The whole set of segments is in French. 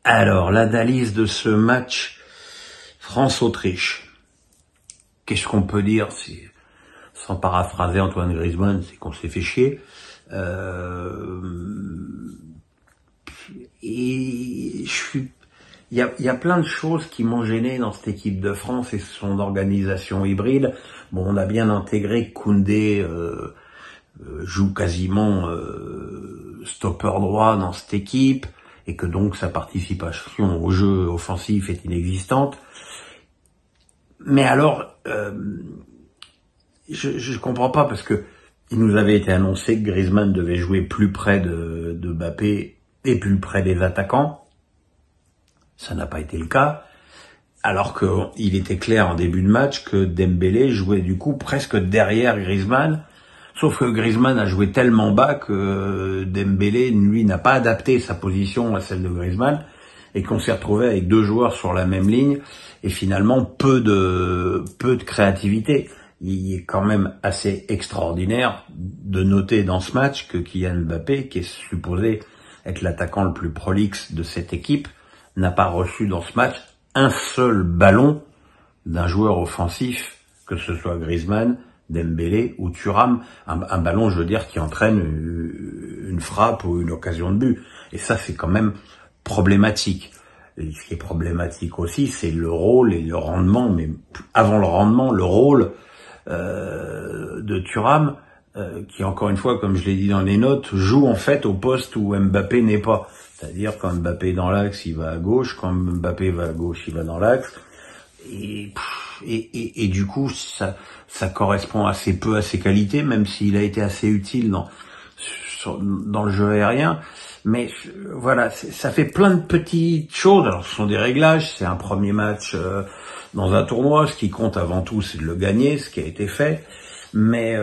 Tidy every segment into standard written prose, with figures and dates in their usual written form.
Alors, l'analyse de ce match France-Autriche. Qu'est-ce qu'on peut dire sans paraphraser Antoine Griezmann, c'est qu'on s'est fait chier. Et il y a plein de choses qui m'ont gêné dans cette équipe de France et son organisation hybride. Bon, on a bien intégré que Koundé joue quasiment stopper droit dans cette équipe et que donc sa participation au jeu offensif est inexistante. Mais alors, je comprends pas parce que il nous avait été annoncé que Griezmann devait jouer plus près de Mbappé et plus près des attaquants. Ça n'a pas été le cas. Alors qu'il était clair en début de match que Dembélé jouait du coup presque derrière Griezmann. Sauf que Griezmann a joué tellement bas que Dembélé, lui, n'a pas adapté sa position à celle de Griezmann et qu'on s'est retrouvé avec deux joueurs sur la même ligne et finalement peu de créativité. Il est quand même assez extraordinaire de noter dans ce match que Kylian Mbappé, qui est supposé être l'attaquant le plus prolixe de cette équipe, n'a pas reçu dans ce match un seul ballon d'un joueur offensif, que ce soit Griezmann, Dembélé ou Thuram, un ballon, je veux dire, qui entraîne une frappe ou une occasion de but. Et ça, c'est quand même problématique. Et ce qui est problématique aussi, c'est le rôle et le rendement, mais avant le rendement, le rôle de Thuram, qui encore une fois, comme je l'ai dit dans les notes, joue en fait au poste où Mbappé n'est pas. C'est-à-dire quand Mbappé est dans l'axe, il va à gauche, quand Mbappé va à gauche, il va dans l'axe. Et du coup, ça correspond assez peu à ses qualités, même s'il a été assez utile dans le jeu aérien. Mais voilà, ça fait plein de petites choses. Alors ce sont des réglages, c'est un premier match dans un tournoi. Ce qui compte avant tout, c'est de le gagner, ce qui a été fait. Mais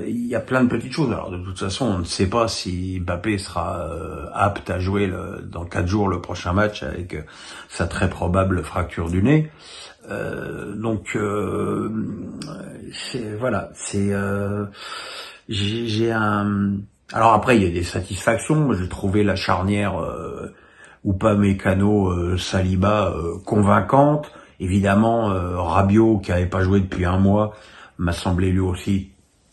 il y a plein de petites choses. Alors de toute façon, on ne sait pas si Mbappé sera apte à jouer dans 4 jours le prochain match avec sa très probable fracture du nez. J'ai un. Alors après, il y a des satisfactions. J'ai trouvé la charnière Upamecano Saliba convaincante. Évidemment, Rabiot, qui n'avait pas joué depuis un mois, m'a semblé lui aussi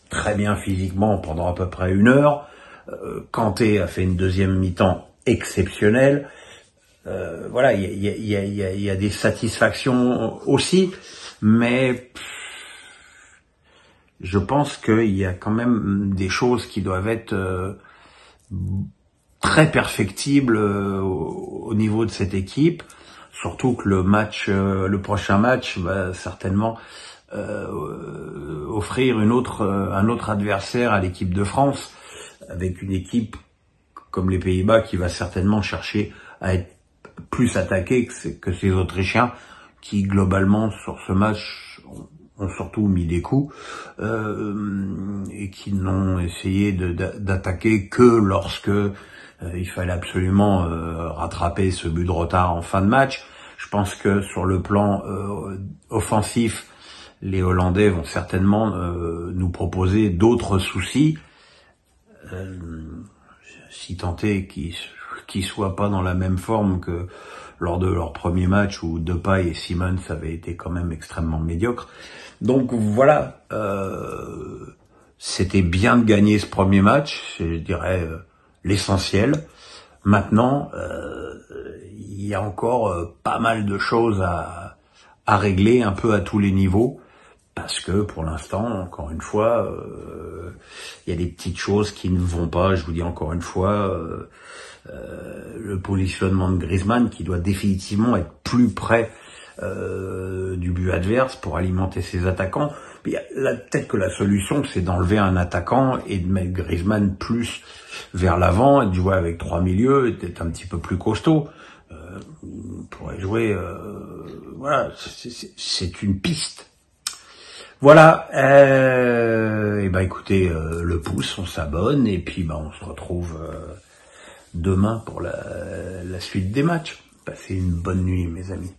très bien physiquement pendant à peu près 1 heure. Kanté a fait une deuxième mi-temps exceptionnelle. Voilà, il y a des satisfactions aussi, mais je pense qu'il y a quand même des choses qui doivent être très perfectibles au niveau de cette équipe, surtout que le prochain match va certainement offrir un autre adversaire à l'équipe de France, avec une équipe comme les Pays-Bas qui va certainement chercher à être plus attaqué que ces Autrichiens qui globalement sur ce match ont surtout mis des coups et qui n'ont essayé d'attaquer que lorsque il fallait absolument rattraper ce but de retard en fin de match. Je pense que sur le plan offensif, les Hollandais vont certainement nous proposer d'autres soucis, si tant est qu'ils soient pas dans la même forme que lors de leur premier match où Depay et Simons avaient été quand même extrêmement médiocres. Donc voilà, c'était bien de gagner ce premier match, je dirais l'essentiel. Maintenant, il y a encore pas mal de choses à régler un peu à tous les niveaux, parce que pour l'instant, encore une fois, il y a des petites choses qui ne vont pas. Je vous dis encore une fois, le positionnement de Griezmann qui doit définitivement être plus près du but adverse pour alimenter ses attaquants. Peut-être que la solution, c'est d'enlever un attaquant et de mettre Griezmann plus vers l'avant, et de jouer avec 3 milieux, et d'être un petit peu plus costaud. On pourrait jouer... voilà, c'est une piste. Voilà, et écoutez, le pouce, on s'abonne, et puis on se retrouve demain pour la suite des matchs. Passez une bonne nuit, mes amis.